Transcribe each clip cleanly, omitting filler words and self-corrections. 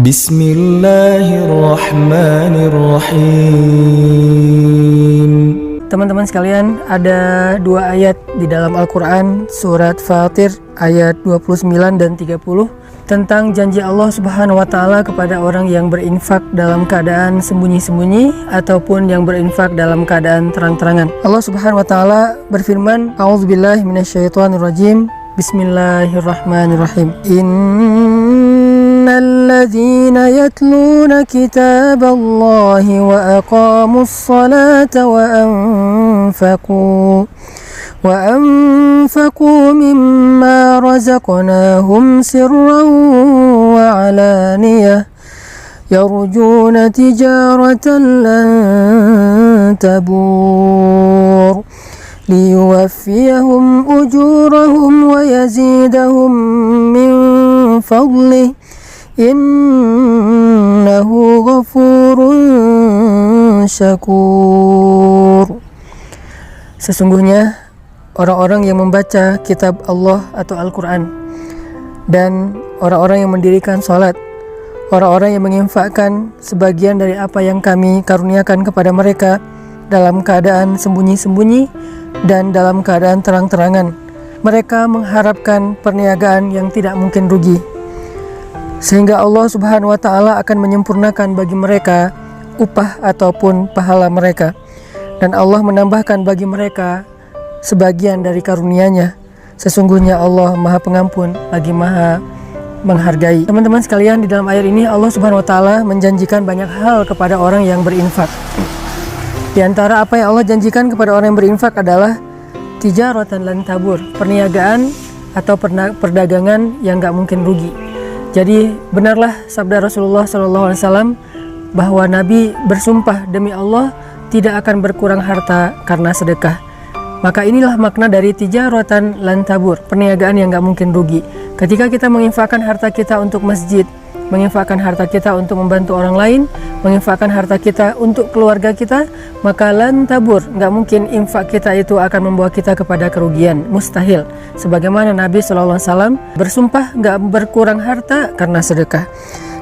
Bismillahirrahmanirrahim. Teman-teman sekalian, ada dua ayat di dalam Al-Quran, surat Fatir ayat 29 dan 30 tentang janji Allah Subhanahu wa Ta'ala kepada orang yang berinfak dalam keadaan sembunyi-sembunyi ataupun yang berinfak dalam keadaan terang-terangan. Allah Subhanahu wa Ta'ala berfirman, A'udzubillahi minasyaitonirrajim. Bismillahirrahmanirrahim. Innalladzina yatluna kitaballahi wa aqamus salata wa anfaqu mimma razaqnahum sirran wa alaniyah yarjuna tijaratan lan tabur liyuwaffiyahum ujurahum wa yazidahum min fadlih innahu ghafurun syakur. Sesungguhnya orang-orang yang membaca kitab Allah atau Al-Quran dan orang-orang yang mendirikan sholat, orang-orang yang menginfakkan sebagian dari apa yang kami karuniakan kepada mereka dalam keadaan sembunyi-sembunyi dan dalam keadaan terang-terangan, mereka mengharapkan perniagaan yang tidak mungkin rugi, sehingga Allah Subhanahu wa Ta'ala akan menyempurnakan bagi mereka upah ataupun pahala mereka, dan Allah menambahkan bagi mereka sebagian dari karunia-Nya. Sesungguhnya Allah Maha Pengampun lagi Maha Menghargai. Teman-teman sekalian, di dalam ayat ini Allah Subhanahu wa Ta'ala menjanjikan banyak hal kepada orang yang berinfak. Di antara apa yang Allah janjikan kepada orang yang berinfak adalah tijaratan lan tabur, perniagaan atau perdagangan yang gak mungkin rugi. Jadi benarlah sabda Rasulullah SAW bahwa Nabi bersumpah demi Allah tidak akan berkurang harta karena sedekah. Maka inilah makna dari tijaratan lan tabur, perniagaan yang gak mungkin rugi. Ketika kita menginfakkan harta kita untuk masjid, menginfakkan harta kita untuk membantu orang lain, menginfakkan harta kita untuk keluarga kita, maka lan tabur, gak mungkin infak kita itu akan membawa kita kepada kerugian, mustahil. Sebagaimana Nabi SAW bersumpah gak berkurang harta karena sedekah.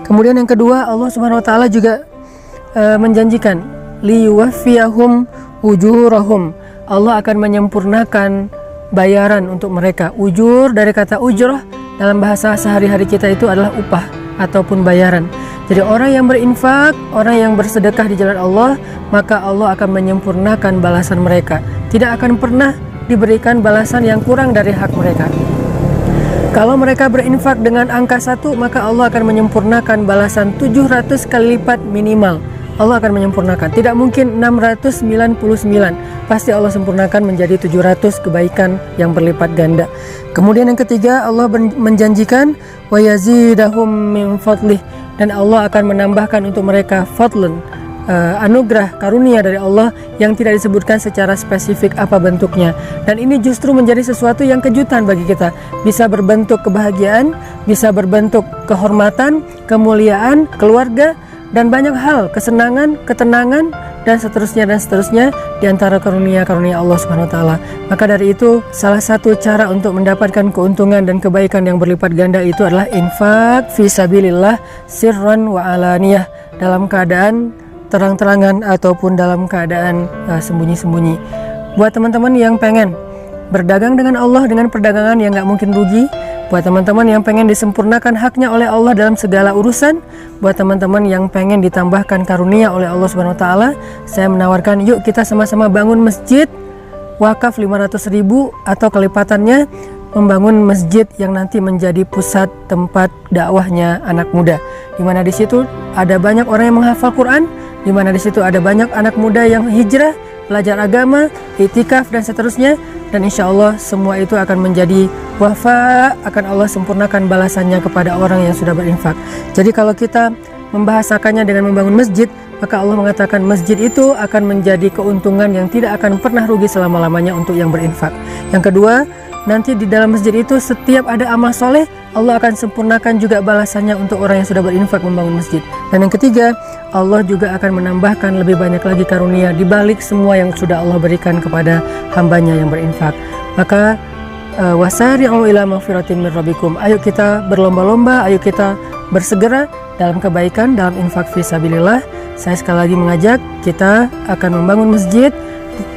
Kemudian yang kedua, Allah Subhanahu wa Ta'ala juga menjanjikan liyuwaffiyahum ujurahum, Allah akan menyempurnakan bayaran untuk mereka. Ujur dari kata ujrah dalam bahasa sehari-hari kita itu adalah upah ataupun bayaran. Jadi orang yang berinfak, orang yang bersedekah di jalan Allah, maka Allah akan menyempurnakan balasan mereka. Tidak akan pernah diberikan balasan yang kurang dari hak mereka. Kalau mereka berinfak dengan angka 1, maka Allah akan menyempurnakan balasan 700 kali lipat minimal. Allah akan menyempurnakan. Tidak mungkin 699. Pasti Allah sempurnakan menjadi 700 kebaikan yang berlipat ganda. Kemudian yang ketiga, Allah menjanjikan wa yazidahum min fadlih, dan Allah akan menambahkan untuk mereka fadlun, anugerah karunia dari Allah yang tidak disebutkan secara spesifik apa bentuknya. Dan ini justru menjadi sesuatu yang kejutan bagi kita. Bisa berbentuk kebahagiaan, bisa berbentuk kehormatan, kemuliaan, keluarga, dan banyak hal, kesenangan, ketenangan, dan seterusnya di antara karunia-karunia Allah Subhanahu wa Ta'ala. Maka dari itu, salah satu cara untuk mendapatkan keuntungan dan kebaikan yang berlipat ganda itu adalah infak fi sabilillah sirran wa alaniyah, dalam keadaan terang-terangan ataupun dalam keadaan sembunyi-sembunyi. Buat teman-teman yang pengen berdagang dengan Allah dengan perdagangan yang gak mungkin rugi, buat teman-teman yang pengen disempurnakan haknya oleh Allah dalam segala urusan, buat teman-teman yang pengen ditambahkan karunia oleh Allah Subhanahu wa Ta'ala, saya menawarkan yuk kita sama-sama bangun masjid wakaf 500.000 atau kelipatannya, membangun masjid yang nanti menjadi pusat tempat dakwahnya anak muda, di mana di situ ada banyak orang yang menghafal Quran, di mana di situ ada banyak anak muda yang hijrah, belajar agama, itikaf dan seterusnya. Dan insya Allah semua itu akan menjadi wafa, akan Allah sempurnakan balasannya kepada orang yang sudah berinfak. Jadi kalau kita membahasakannya dengan membangun masjid, maka Allah mengatakan masjid itu akan menjadi keuntungan yang tidak akan pernah rugi selama-lamanya untuk yang berinfak. Yang kedua, nanti di dalam masjid itu setiap ada amal soleh, Allah akan sempurnakan juga balasannya untuk orang yang sudah berinfak membangun masjid. Dan yang ketiga, Allah juga akan menambahkan lebih banyak lagi karunia di balik semua yang sudah Allah berikan kepada hambanya yang berinfak. Maka wasari'u ila maghfiratin min rabbikum, ayo kita berlomba-lomba, ayo kita bersegera dalam kebaikan, dalam infak fisabilillah. Saya sekali lagi mengajak kita akan membangun masjid,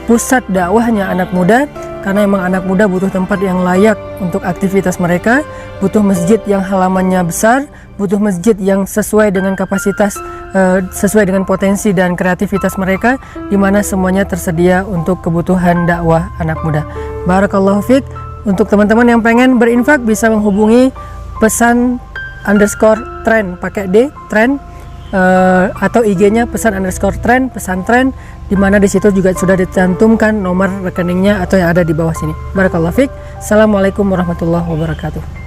pusat dakwahnya anak muda, karena memang anak muda butuh tempat yang layak untuk aktivitas mereka, butuh masjid yang halamannya besar, butuh masjid yang sesuai dengan kapasitas, sesuai dengan potensi dan kreativitas mereka, di mana semuanya tersedia untuk kebutuhan dakwah anak muda. Barakallahu fiik. Untuk teman-teman yang pengen berinfak bisa menghubungi pesan_tren pakai D, tren, atau IG-nya pesan_tren, pesantren, di mana di situ juga sudah dicantumkan nomor rekeningnya atau yang ada di bawah sini. Barakallahu fiik. Assalamualaikum warahmatullahi wabarakatuh.